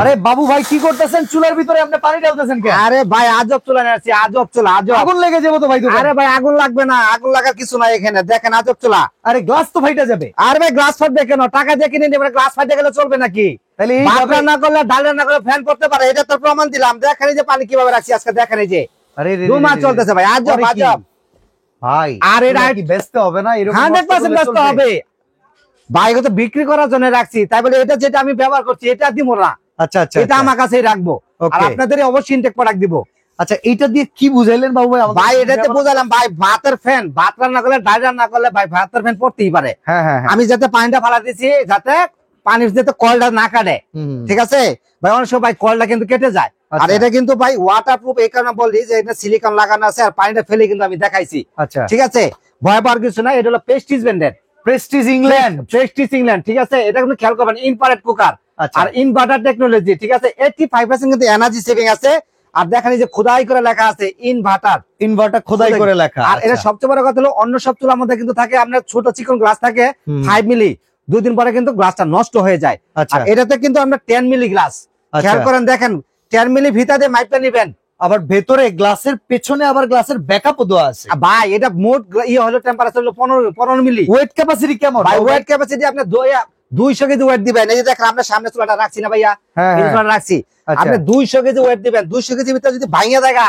আরে বাবু ভাই কি করতেছেন? চুলার ভিতরে আপনি পানি ঢালতেছেন কেন? আরে ভাই আজব চুলা নিয়েছি, আজব চুলা, আজব। আগুন লেগে যাবো তো ভাই। আরে ভাই আগুন লাগবে না, আগুন লাগার কিছু নাই এখানে, দেখেন আজব চুলা। আরে গ্লাস তো ফাইটা যাবে। আরে ভাই গ্লাস ফাটবে কেন? টাকা দিয়ে কিনে নেবেন, গ্লাস ফাটে গেলে চলবে নাকি? তাহলে ভাত রান্না করলে, ডাল রান্না করলে ফ্যান করতে পারে, এটা তো প্রমাণ দিলাম। দেখেন এই যে পানি কিভাবে রাখছি আজকে, দেখেন এই যে আরে ধোঁয়া চলতেছে ভাই, আজব আজব ভাই। আর এটা কি বেচতে হবে না? এরকম 100% ব্যস্ত হবে ভাই, এটা বিক্রি করার জন্য রাখছি। তাই বলে এটা যেটা আমি ব্যবহার করছি এটা দিব না। আচ্ছা আচ্ছা, এটা আমার কাছেই রাখবো, আর আপনাদের অবশ্যই ইনটেক প্রোডাক্ট দিব। আচ্ছা এইটা দিয়ে কি বুঝাইলেন বাবু ভাই? ভাই এটাতে বুঝালাম ভাই, ভাতের ফ্যান, ভাত রান্না করলে, ডাল রান্না করলে ভাই ভাতের ফ্যান পড়তেই পারে। আমি যাতে পানিটা ফালা দিচ্ছি যাতে পানির যাতে কলটা না কাটে, ঠিক আছে ভাই? অনেক সময় ভাই কলটা কিন্তু কেটে যায়। আর এটা কিন্তু ভাই ওয়াটারপ্রুফ, এই কারণে বলি যে এটা সিলিকন লাগানো আছে, আর পানিটা ফেলে কিন্তু আমি দেখাইছি। আচ্ছা ঠিক আছে, ভয় পাওয়ার কিছু না। এটা হলো প্রেস্টিজ ব্র্যান্ডের, প্রেস্টিজ ইংল্যান্ড, প্রেস্টিজ ইংল্যান্ড, ঠিক আছে? এটা কিন্তু খেয়াল করবেন, ইনফ্রারেড কুকার আর ইনভার্টার টেকনোলজি, ঠিক আছে? 85% কিন্তু এনার্জি সেভিং আছে। আর দেখেন এই যে খোদাই করে লেখা আছে ইনভার্টার, ইনভার্টার খোদাই করে লেখা। আর এটা সবচেয়ে বড় কথা হলো অন্য সব চুলার মধ্যে কিন্তু থাকে আপনার ছোট চিকন গ্লাস থাকে 5 মিলি, 2 দিন পরে কিন্তু গ্লাসটা নষ্ট হয়ে যায়। আর এটাতে কিন্তু আমরা 10 মিলি গ্লাস, খেয়াল করেন দেখেন 10 মিলি ভিতরে দিয়ে মাইপটা নেবেন। আবার ভেতরে গ্লাসের পেছনে আবার গ্লাসের ব্যাকআপও দেওয়া আছে ভাই। এটা মোট হলো টেম্পারেচার হলো 15 মিলি। ওয়েট ক্যাপাসিটি কেমন ভাই? ওয়েট ক্যাপাসিটি আপনি 200 কেজি ওয়েট দিবেন। এই যে দেখেন আমরা সামনে চুলাটা রাখছি না ভাইয়া, এই চুলাটা রাখছি, আপনি 200 কেজি ওয়েট দিবেন। 200 কেজির ভিতরে যদি ভাঙিয়া জায়গা,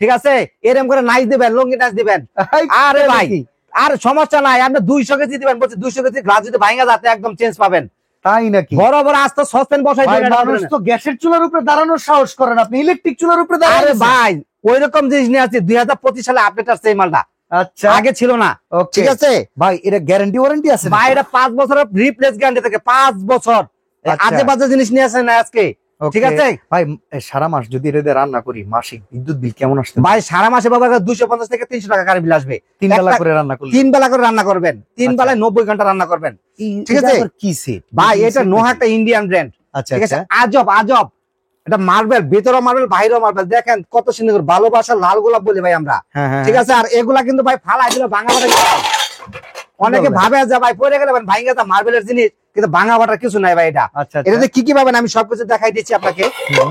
ঠিক আছে, এরকম করে নাইচ দিবেন, লঙ্গি নাইচ দিবেন। আরে ভাই আর সমস্যা নাই, আপনি 200 কেজি দিবেন, বলছি 200 কেজি গ্লাস যদি ভাঙিয়া যাতে একদম চেঞ্জ পাবেন। তাই নাকি? বড় বড় আস্তে সসপ্যান বসাই দিবেন। মানুষ তো গ্যাসের চুলার উপরে দাঁড়ানোর সাহস করেন, আপনি ইলেকট্রিক চুলার উপরে দাঁড়ান। আরে ভাই ওইরকম জিনিস নিয়ে আসছি, 2025 সালে আপডেট আসছে এই মালটা। আচ্ছা, আগে ছিল না, ঠিক আছে ভাই? এটা গ্যারান্টি ওয়ারেন্টি আছে ভাই? এটা 5 বছরের রিপ্লেস গ্যারান্টি থাকে, 5 বছর। আজে বাজে জিনিস নিয়ে আসেন না আজকে, ঠিক আছে ভাই? সারা মাস যদি এটা দিয়ে রান্না করি, মাসিক বিদ্যুৎ বিল কেমন আসছে ভাই? সারা মাসে বাবা 250 থেকে 300 টাকা কারেন্ট বিল আসবে। 3 বেলা করে রান্না করলে, 3 বেলা করে রান্না করবেন, 3 বেলায় 90 ঘন্টা রান্না করবেন, ঠিক আছে? কি সেট ভাই? এটা নোহা একটা ইন্ডিয়ান ব্র্যান্ড, ঠিক আছে? আজব আজব, এটা মার্বেল, ভিতরে মার্বেল, বাইরেও মার্বেল। দেখেন কত সুন্দর, ভালোবাসার লাল গোলাপ বলি ভাই আমরা, ঠিক আছে? আর এগুলা কিন্তু ভাই ফালাই দিলে ভাঙা বাটা, অনেকে ভাবে যে ভাই পরে গেলে ভাঙা যা মার্বেলের জিনিস, কিন্তু ভাঙা বাটা কিছু নাই ভাই। এটা এটাতে কি কি পাবেন আমি সবকিছু দেখাই দিচ্ছি আপনাকে।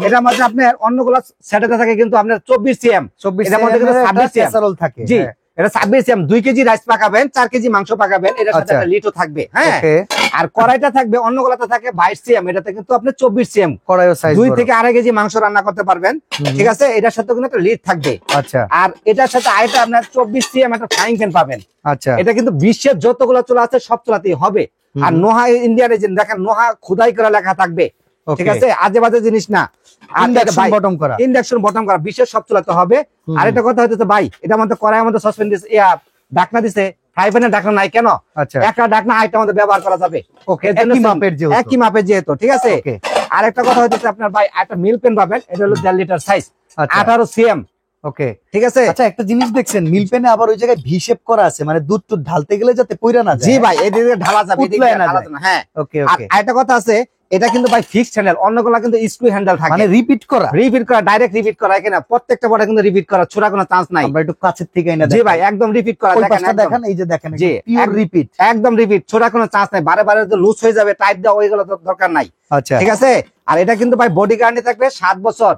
এটার মধ্যে আপনার অন্যগুলো সেটাতে থাকে কিন্তু আপনার 24 সিএম, এটার মধ্যে কিন্তু 26 সিএম থাকে। জি, এটা 26 সিএম। 2 কেজি রাইস পাকাবেন, 4 কেজি মাংস পাকাবেন, এটার সাথে একটা লিটও থাকবে। হ্যাঁ, আর কড়াইটা থাকবে, অন্যগুলোতে থাকে 22 সিএম, এটাতে কিন্তু আপনি 24 সিএম কড়াইও সাইজ, 2 থেকে 2.5 কেজি মাংস রান্না করতে পারবেন, ঠিক আছে? এটার সাথে কিন্তু একটা লিড থাকবে। আচ্ছা, আর এটার সাথে আইটা আপনার 24 সিএম একটা ফ্রাইং প্যান পাবেন। আচ্ছা, এটা কিন্তু বিশ্বের যতগুলো চুলা আছে সব চুলাতেই হবে। আর নোহা ইন্ডিয়ান এজেন্ট, দেখেন নোহা খোদাই করা লেখা থাকবে, ঠিক আছে? আজে বাজে জিনিস না। ইন্ডাকশন বটম করা বিশ্বের সব চুলাতে হবে। আর একটা কথা হচ্ছে ভাই, এটা আমাদের কড়াইয়ের মধ্যে সাসপেন্ড দিছে, ঢাকনা দিছে, ফ্রাই প্যানের ঢাকনা নাই কেন? একটা ঢাকনা আইটা আমাদের ব্যবহার করা যাবে, একই মাপের যেহেতু, ঠিক আছে? আর একটা কথা হচ্ছে আপনার ভাই একটা মিল পেন পাবেন, এটা হলো 1.5 লিটার সাইজ, 18 সিএম। ওকে, ঠিক আছে? আচ্ছা, একটা জিনিস দেখছেন মিল পেনে আবার ওই জায়গায় ভি শেপ করা আছে, মানে দুধ টুধ ঢালতে গেলে যাতে পইরা না যায়। জি ভাই, এদিকে ঢালা যাবে, এদিকে ঢালা যাবে না। হ্যাঁ, ওকে ওকে। আর একটা কথা আছে, এটা কিন্তু ভাই ফিক্সড হ্যান্ডেল, অন্যগুলা কিন্তু স্ক্রু হ্যান্ডেল থাকে, মানে রিপিট করা, ডাইরেক্ট রিপিট করা। এখানে প্রত্যেকটা বড় কিন্তু রিপিট করা, ছোড়া কোনো চান্স নাই। আমরা একটু কাছের থেকে এনে জি ভাই, একদম রিপিট করা। দেখেন এই যে দেখেন, জি পিওর রিপিট, একদম রিপিট, ছোড়া কোনো চান্স নাই। বারে বারে তো লুজ হয়ে যাবে, টাইট দেওয়া, ওইগুলো তো দরকার নাই। আচ্ছা, ঠিক আছে? আর এটা কিন্তু ভাই বডি গ্যারান্টি থাকবে 7 বছর,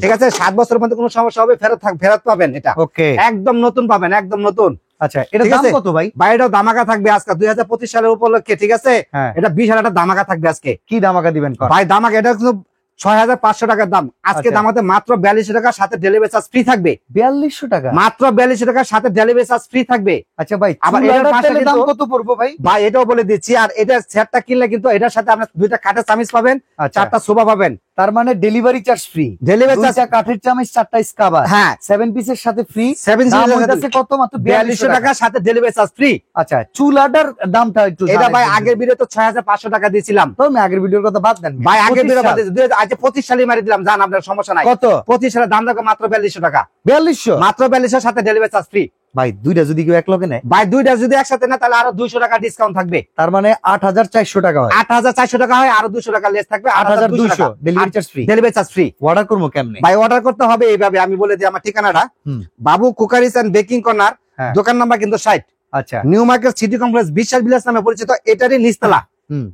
ঠিক আছে? 7 বছরের মধ্যে কোনো সমস্যা হবে ফেরত পাবেন। এটা ওকে, একদম নতুন পাবেন, একদম নতুন। আচ্ছা, এটা দাম কত ভাই? বাইরেও ধামাকা থাকবে আজকে 2025 সালের উপলক্ষে, ঠিক আছে? এটা বিশাল একটা ধামাকা থাকবে আজকে। কি ধামাকা দিবেন ভাই? ধামাকা এটা কিন্তু 6500 টাকার দাম আজকে, দামাতে মাত্র 4200 টাকার সাথে ডেলিভারি চার্জ ফ্রি থাকবে। 4200 টাকা মাত্র, 4200 টাকার সাথে ডেলিভারি চার্জ ফ্রি থাকবে। আচ্ছা ভাই, আবার এটার পাশে দাম কত পড়বে ভাই? ভাই এটাও বলে দিচ্ছি। আর এটার সেটটা কিনলে কিন্তু এটার সাথে আপনি 2টা কাঠের চামিচ পাবেন, 4টা সোফা পাবেন। তার মানে delivery charge free, delivery charge, কাঠের চামিচ, 4টা স্কাবার, হ্যাঁ 7 পিসের সাথে ফ্রি। 7 পিসের সাথে কত? মাত্র 4200 টাকার সাথে ডেলিভারি চার্জ ফ্রি। আচ্ছা, চুলাটার দামটা একটু এটা ভাই আগের ভিডিও তো 6500 টাকা দিয়েছিলাম, তো আমি আগের ভিডিওর কথা বাদ দেন ভাই, আগের ভিডিও বাদ দিয়ে আজ 25 সালে মারি দিলাম, জান আপনার সমস্যা নাই। কত? 25 সালের দাম রাখো মাত্র 4200 টাকা। 4200 মাত্র, 4200 সাথে ডেলিভারি চার্জ ফ্রি। ভাই দুইটা যদি কেউ এক লগে নেয়, ভাই দুইটা যদি একসাথে না, তাহলে আরো 200 টাকা ডিসকাউন্ট থাকবে। তার মানে 8400 টাকা হয়, 8400 টাকা হয়, আরো 200 টাকা লেস থাকবে, 8200 delivery charge free. Delivery charge free. Order করবো কেমনে ভাই? অর্ডার করতে হবে এইভাবে, আমি বলে দিই আমার ঠিকানাটা, বাবু কুকারিস এন্ড বেকিং কর্নার, দোকান নাম্বার কিন্তু 60। আচ্ছা, নিউ মার্কেট সিটি কমপ্লেক্স বিশ্বাস বিলাস নামে পরিচিত, এটারই নিচতলা,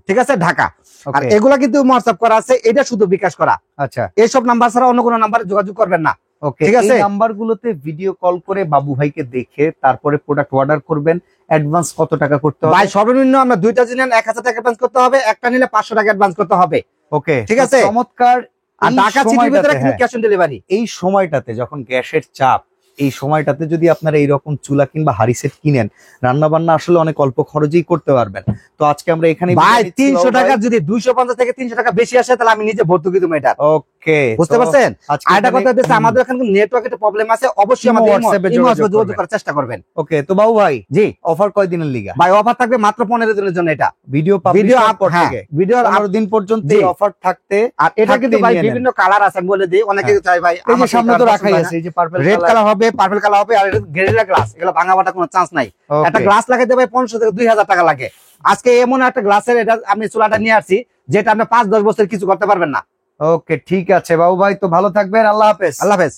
ঠিক আছে, ঢাকা। আর Okay. এগুলা কিন্তু হোয়াটসঅ্যাপ করা আছে, এটা শুধু বিকাশ করা। আচ্ছা, এইসব নাম্বার ছাড়া অন্য কোনো নাম্বারে যোগাযোগ করবেন না। ওকে, ঠিক আছে? এই নাম্বারগুলোতে ভিডিও কল করে বাবু ভাইকে দেখে তারপরে প্রোডাক্ট অর্ডার করবেন। অ্যাডভান্স কত টাকা করতে হবে ভাই সর্বনিম্ন আমরা 2টা নিলে 1000 টাকা অ্যাডভান্স করতে হবে, একটা নিলে 500 টাকা অ্যাডভান্স করতে হবে। ওকে, ঠিক আছে? চমৎকার। আর এই ঢাকা সিটির সময়টাতে, ভিতরে কিন্তু হ্যাঁ, ক্যাশ অন ডেলিভারি। এই সময়টাতে যখন গ্যাসের চাপ, এই সময়টাতে যদি আপনারা এইরকম চুলা কিংবা হাড়ি সেট কিনেন, রান্না বান্না আসলে অনেক অল্প খরচেই করতে পারবেন। তো আজকে আমরা এখানে ভাই 300 টাকা যদি 250 থেকে 300 টাকা বেশি আসে তাহলে আমি নিজে ভর্তুকি দেবো এটা। ওকে, বুঝতে পারছেন? আর একটা কথা হচ্ছে আমাদের এখানে নেটওয়ার্ক একটা প্রবলেম আছে, অবশ্যই ইমো, আমাদের হোয়াটসঅ্যাপে যোগাযোগ যোগাযোগ করার চেষ্টা করবেন। ওকে, তো বাবু ভাই জি অফার কয়দিনের লিগা? ভাই, অফার থাকবে মাত্র 15 দিনের জন্য। এটা ভিডিও ভিডিও পাবলিশ পর হ্যাঁ, থেকে ভিডিও 15 দিন পর্যন্ত জি। এই অফার থাকতে। আর এটা কিন্তু থাকতেই ভাই নিয়ে নেন। বিভিন্ন কালার আছে, আমি বলে দিই, অনেকে হ্যাঁ। চাই ভাই এই যে আমার সামনে তো কালার রাখাই পছন্দ আছে, এই যে পার্পল রেড কালার হবে, পার্পল কালার হবে, আর গেরিলা গ্লাস, এগুলো ভাঙা বাটা কোনো চান্স নাই। একটা গ্লাস লাগাইতে ভাই 500 থেকে 2000 টাকা লাগে। আজকে এমন একটা গ্লাসের এটা আমি চুলাটা নিয়ে আসছি যেটা আপনি 5-10 বছর কিছু করতে পারবেন না। ওকে, ঠিক আছে বাবু ভাই, তো ভালো থাকবেন, আল্লাহ হাফেজ। আল্লাহ হাফেজ।